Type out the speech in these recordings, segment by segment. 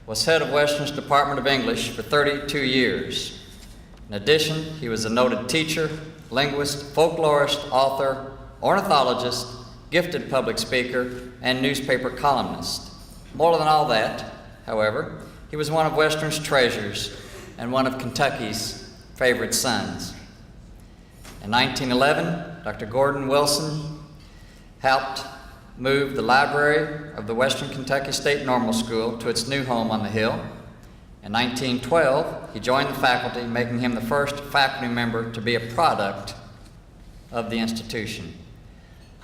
was head of Western's Department of English for 32 years. In addition, he was a noted teacher, linguist, folklorist, author, ornithologist, gifted public speaker, and newspaper columnist. More than all that, however, he was one of Western's treasures and one of Kentucky's favorite sons. In 1911, Dr. Gordon Wilson helped move the library of the Western Kentucky State Normal School to its new home on the Hill. In 1912, he joined the faculty, making him the first faculty member to be a product of the institution.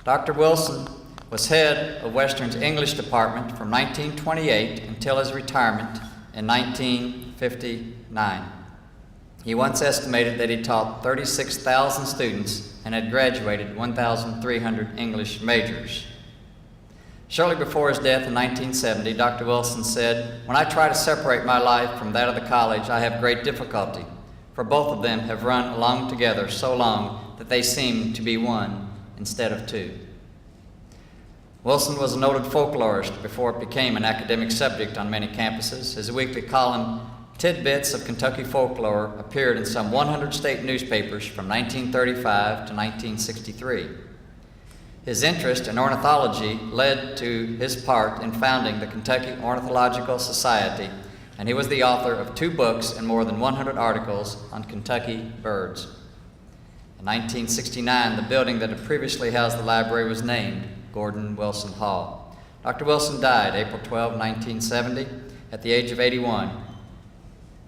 Dr. Wilson was head of Western's English department from 1928 until his retirement in 1959. He once estimated that he taught 36,000 students and had graduated 1,300 English majors. Shortly before his death in 1970, Dr. Wilson said, "When I try to separate my life from that of the college, I have great difficulty, for both of them have run along together so long that they seem to be one instead of two." Wilson was a noted folklorist before it became an academic subject on many campuses. His weekly column, Tidbits of Kentucky Folklore, appeared in some 100 state newspapers from 1935 to 1963. His interest in ornithology led to his part in founding the Kentucky Ornithological Society, and he was the author of 2 books and more than 100 articles on Kentucky birds. In 1969, the building that had previously housed the library was named Gordon Wilson Hall. Dr. Wilson died April 12, 1970, at the age of 81.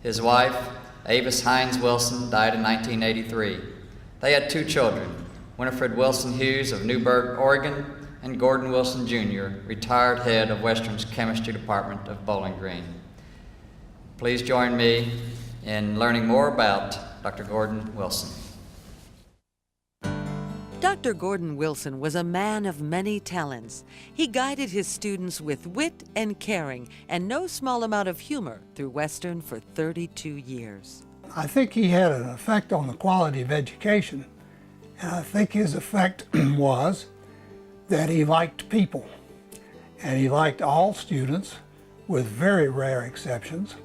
His wife, Avis Hines Wilson, died in 1983. They had 2 children, Winifred Wilson Hughes of Newburgh, Oregon, and Gordon Wilson Jr., retired head of Western's Chemistry Department of Bowling Green. Please join me in learning more about Dr. Gordon Wilson. Dr. Gordon Wilson was a man of many talents. He guided his students with wit and caring and no small amount of humor through Western for 32 years. I think he had an effect on the quality of education. And I think his effect was that he liked people. And he liked all students, with very rare exceptions.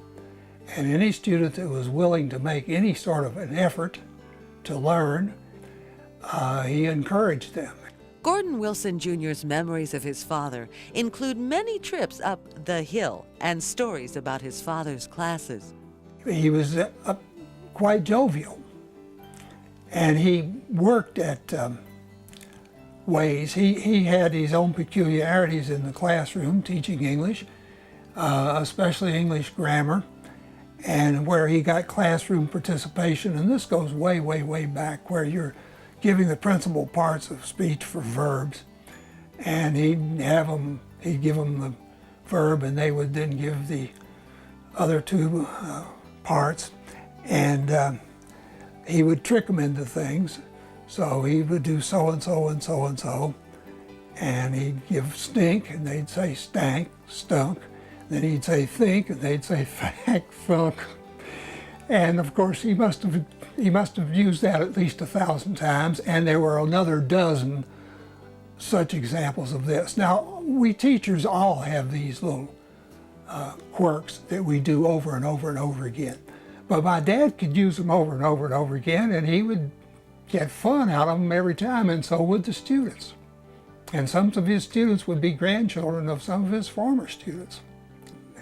And any student that was willing to make any sort of an effort to learn, he encouraged them. Gordon Wilson Jr.'s memories of his father include many trips up the hill and stories about his father's classes. He was quite jovial, and he worked at ways. He had his own peculiarities in the classroom teaching English, especially English grammar, and where he got classroom participation. And this goes way, way, way back, where you're giving the principal parts of speech for verbs, and he'd give them the verb, and they would then give the other 2 parts, and he would trick them into things. So he would do so and so and so and so, and he'd give stink, and they'd say stank, stunk. Then he'd say think, and they'd say thank, thunk. And of course, he must have used that at least 1,000 times, and there were another dozen such examples of this. Now, we teachers all have these little quirks that we do over and over and over again. But my dad could use them over and over and over again, and he would get fun out of them every time, and so would the students. And some of his students would be grandchildren of some of his former students.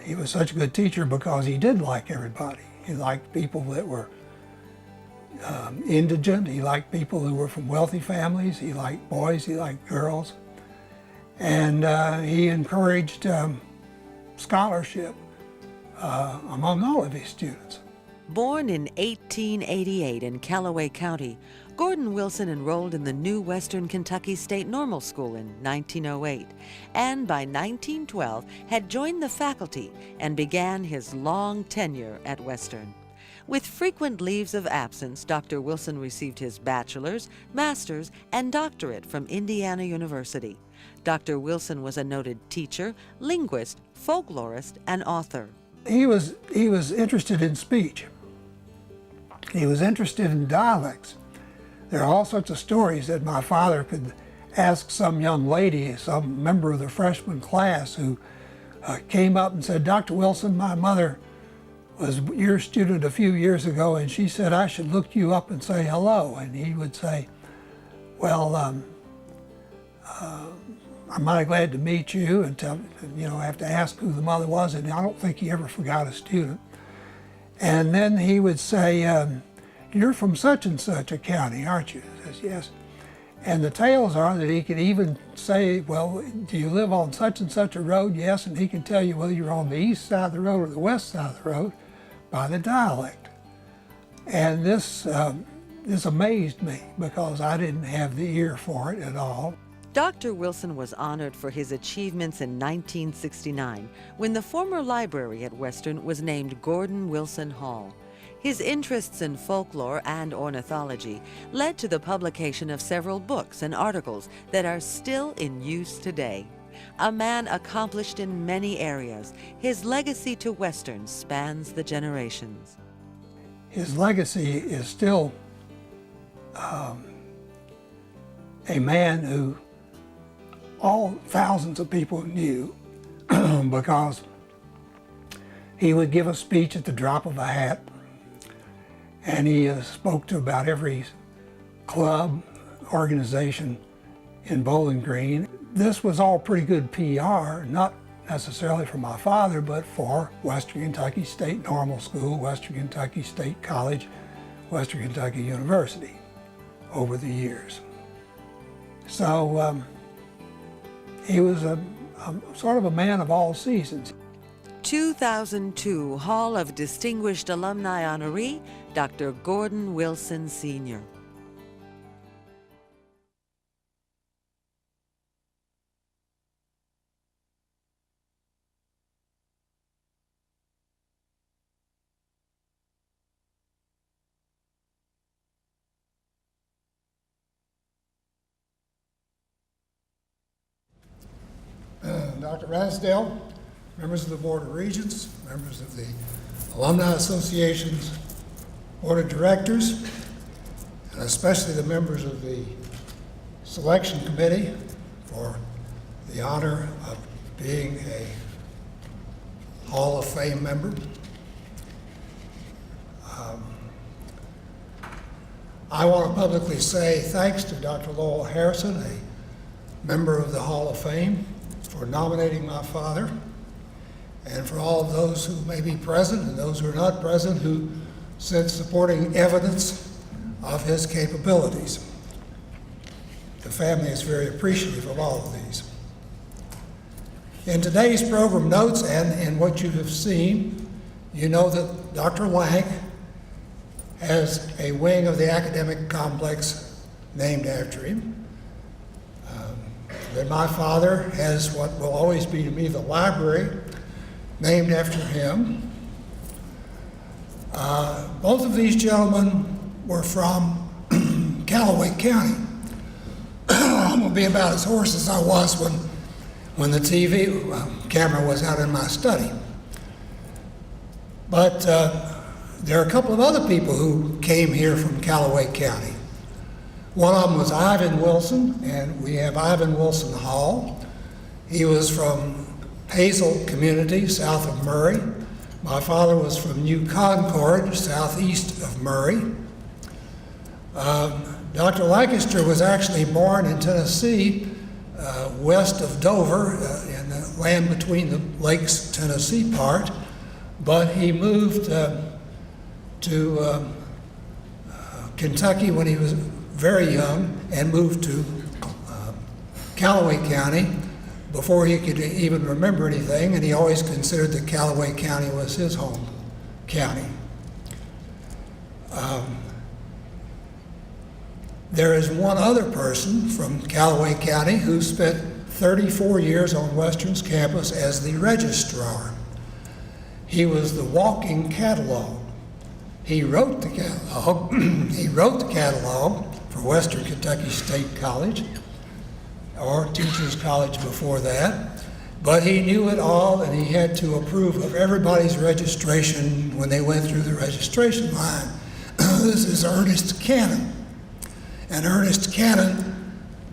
He was such a good teacher because he did like everybody. He liked people that were indigent. He liked people who were from wealthy families. He liked boys. He liked girls. And he encouraged scholarship among all of his students. Born in 1888 in Callaway County, Gordon Wilson enrolled in the new Western Kentucky State Normal School in 1908, and by 1912 had joined the faculty and began his long tenure at Western. With frequent leaves of absence, Dr. Wilson received his bachelor's, master's, and doctorate from Indiana University. Dr. Wilson was a noted teacher, linguist, folklorist, and author. He was interested in speech. He was interested in dialects. There are all sorts of stories that my father could ask some young lady, some member of the freshman class who came up and said, "Dr. Wilson, my mother was your student a few years ago, and she said I should look you up and say hello." And he would say, "Well, I'm mighty glad to meet you," and I have to ask who the mother was, and I don't think he ever forgot a student. And then he would say, "You're from such and such a county, aren't you?" I says, "Yes." And the tales are that he could even say, "Well, do you live on such and such a road?" "Yes." And he can tell you whether you're on the east side of the road or the west side of the road by the dialect. And this amazed me because I didn't have the ear for it at all. Dr. Wilson was honored for his achievements in 1969 when the former library at Western was named Gordon Wilson Hall. His interests in folklore and ornithology led to the publication of several books and articles that are still in use today. A man accomplished in many areas, his legacy to Western spans the generations. His legacy is still a man who thousands of people knew because he would give a speech at the drop of a hat, and he spoke to about every club, organization in Bowling Green. This was all pretty good PR, not necessarily for my father, but for Western Kentucky State Normal School, Western Kentucky State College, Western Kentucky University over the years. So he was a sort of a man of all seasons. 2002 Hall of Distinguished Alumni honoree, Dr. Gordon Wilson, Sr. Dr. Ransdale, members of the Board of Regents, members of the Alumni Association's Board of Directors, and especially the members of the Selection Committee for the honor of being a Hall of Fame member. I want to publicly say thanks to Dr. Lowell Harrison, a member of the Hall of Fame, for nominating my father, and for all of those who may be present and those who are not present who sent supporting evidence of his capabilities. The family is very appreciative of all of these. In today's program notes and in what you have seen, you know that Dr. Lank has a wing of the academic complex named after him. That my father has what will always be to me the library named after him. Both of these gentlemen were from Callaway County. I'm going to be about as hoarse as I was when the TV camera was out in my study. But there are a couple of other people who came here from Callaway County. One of them was Ivan Wilson, and we have Ivan Wilson Hall. He was from Hazel Community, south of Murray. My father was from New Concord, southeast of Murray. Dr. Lancaster was actually born in Tennessee, west of Dover, in the land between the lakes, Tennessee part, but he moved to Kentucky when he was very young and moved to Callaway County before he could even remember anything, and he always considered that Callaway County was his home county. There is one other person from Callaway County who spent 34 years on Western's campus as the registrar. He was the walking catalog. He wrote the catalog. He wrote the catalog for Western Kentucky State College, or Teachers College before that, but he knew it all, and he had to approve of everybody's registration when they went through the registration line. This is Ernest Cannon, and Ernest Cannon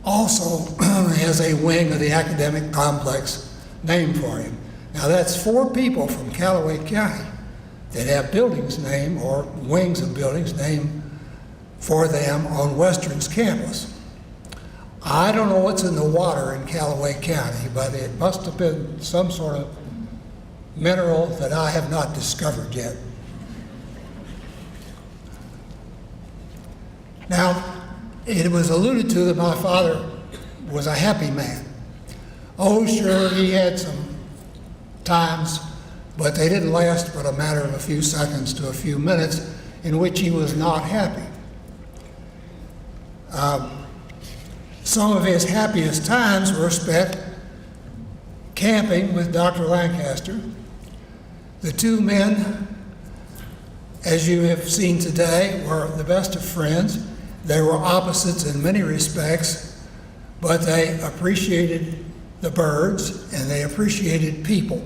also has a wing of the academic complex named for him. Now that's 4 people from Callaway County that have buildings named, or wings of buildings named for them on Western's campus. I don't know what's in the water in Callaway County, but it must have been some sort of mineral that I have not discovered yet. Now, it was alluded to that my father was a happy man. Oh, sure, he had some times, but they didn't last but a matter of a few seconds to a few minutes in which he was not happy. Some of his happiest times were spent camping with Dr. Lancaster. The 2 men, as you have seen today, were the best of friends. They were opposites in many respects, but they appreciated the birds and they appreciated people.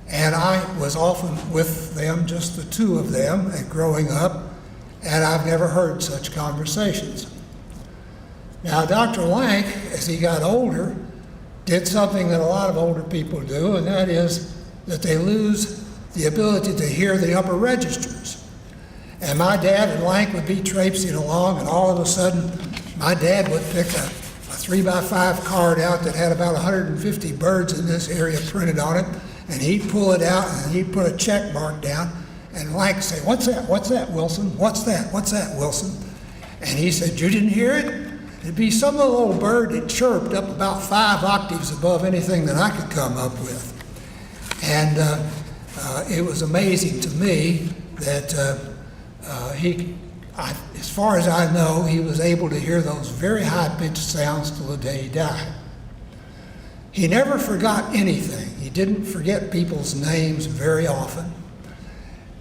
And I was often with them, just the 2 of them, growing up, and I've never heard such conversations. Now, Dr. Lank, as he got older, did something that a lot of older people do, and that is that they lose the ability to hear the upper registers. And my dad and Lank would be traipsing along, and all of a sudden, my dad would pick a 3x5 card out that had about 150 birds in this area printed on it, and he'd pull it out and he'd put a check mark down, and Lank would say, "What's that? What's that, Wilson? What's that? What's that, Wilson?" And he said, "You didn't hear it?" It'd be some little bird that chirped up about 5 octaves above anything that I could come up with. And it was amazing to me that as far as I know, he was able to hear those very high-pitched sounds till the day he died. He never forgot anything. He didn't forget people's names very often.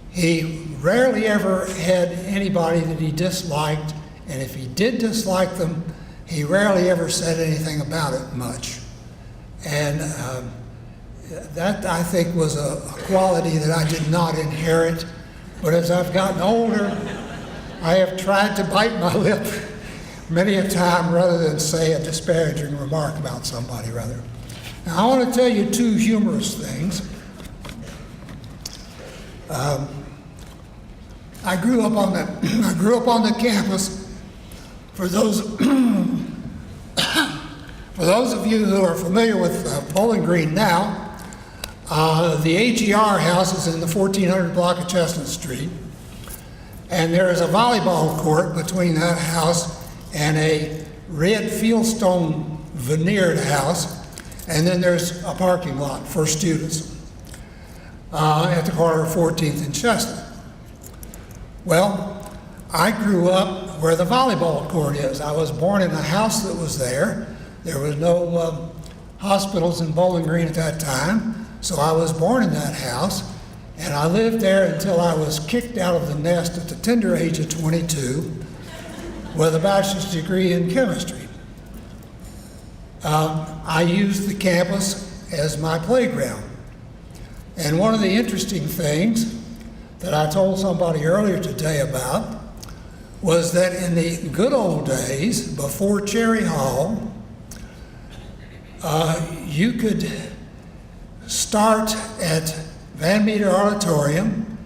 He rarely ever had anybody that he disliked, and if he did dislike them, he rarely ever said anything about it much. And that, I think, was a quality that I did not inherit. But as I've gotten older, I have tried to bite my lip many a time rather than say a disparaging remark about somebody, rather. Now, I want to tell you 2 humorous things. I grew up on the campus. For those of you who are familiar with Bowling Green now, the AGR house is in the 1400 block of Chestnut Street, and there is a volleyball court between that house and a red fieldstone veneered house, and then there's a parking lot for students at the corner of 14th and Chestnut. Well, I grew up where the volleyball court is. I was born in a house that was there. There was no hospitals in Bowling Green at that time, so I was born in that house, and I lived there until I was kicked out of the nest at the tender age of 22 with a bachelor's degree in chemistry. I used the campus as my playground. And one of the interesting things that I told somebody earlier today about was that in the good old days, before Cherry Hall, you could start at Van Meter Auditorium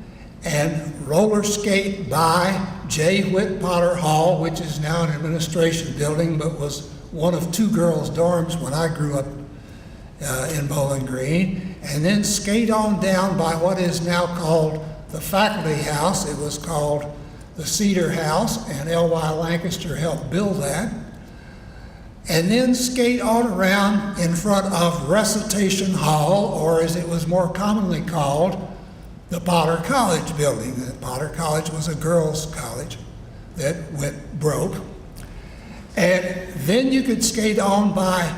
and roller skate by J. Whit Potter Hall, which is now an administration building, but was one of 2 girls' dorms when I grew up in Bowling Green, and then skate on down by what is now called the Faculty House. It was called the Cedar House, and L.Y. Lancaster helped build that. And then skate on around in front of Recitation Hall, or as it was more commonly called, the Potter College building. The Potter College was a girls' college that went broke. And then you could skate on by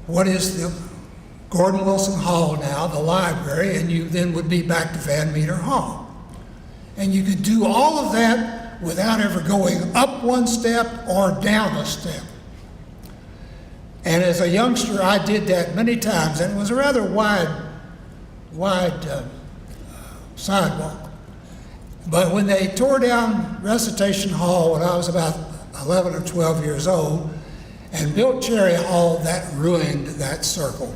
what is the Gordon Wilson Hall now, the library, and you then would be back to Van Meter Hall. And you could do all of that without ever going up one step or down a step. And as a youngster, I did that many times, and it was a rather wide sidewalk. But when they tore down Recitation Hall when I was about 11 or 12 years old and built Cherry Hall, that ruined that circle.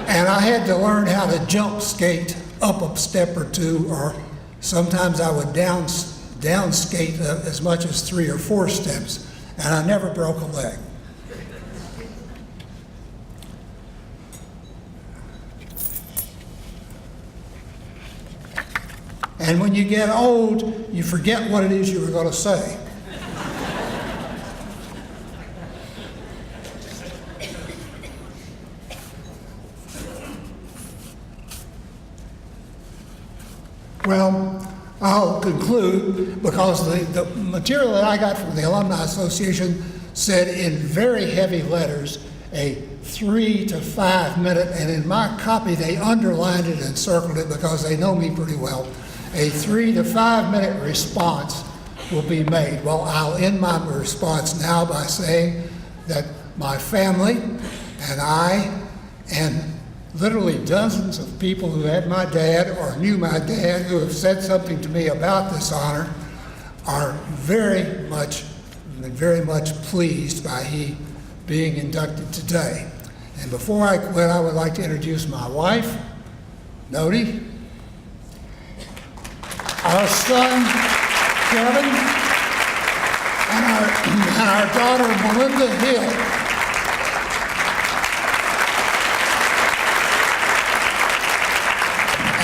And I had to learn how to jump skate up a step or two, or sometimes I would down skate as much as 3 or 4 steps, and I never broke a leg. And when you get old, you forget what it is you were going to say. Well, I'll conclude because the material that I got from the Alumni Association said in very heavy letters a 3 to 5 minute, and in my copy they underlined it and circled it because they know me pretty well. A 3 to 5 minute response will be made. Well, I'll end my response now by saying that my family and I and literally dozens of people who had my dad or knew my dad who have said something to me about this honor are very much pleased by he being inducted today. And before I quit, I would like to introduce my wife, Nodi, our son, Kevin, and our daughter, Melinda Hill.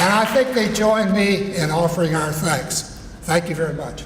And I think they join me in offering our thanks. Thank you very much.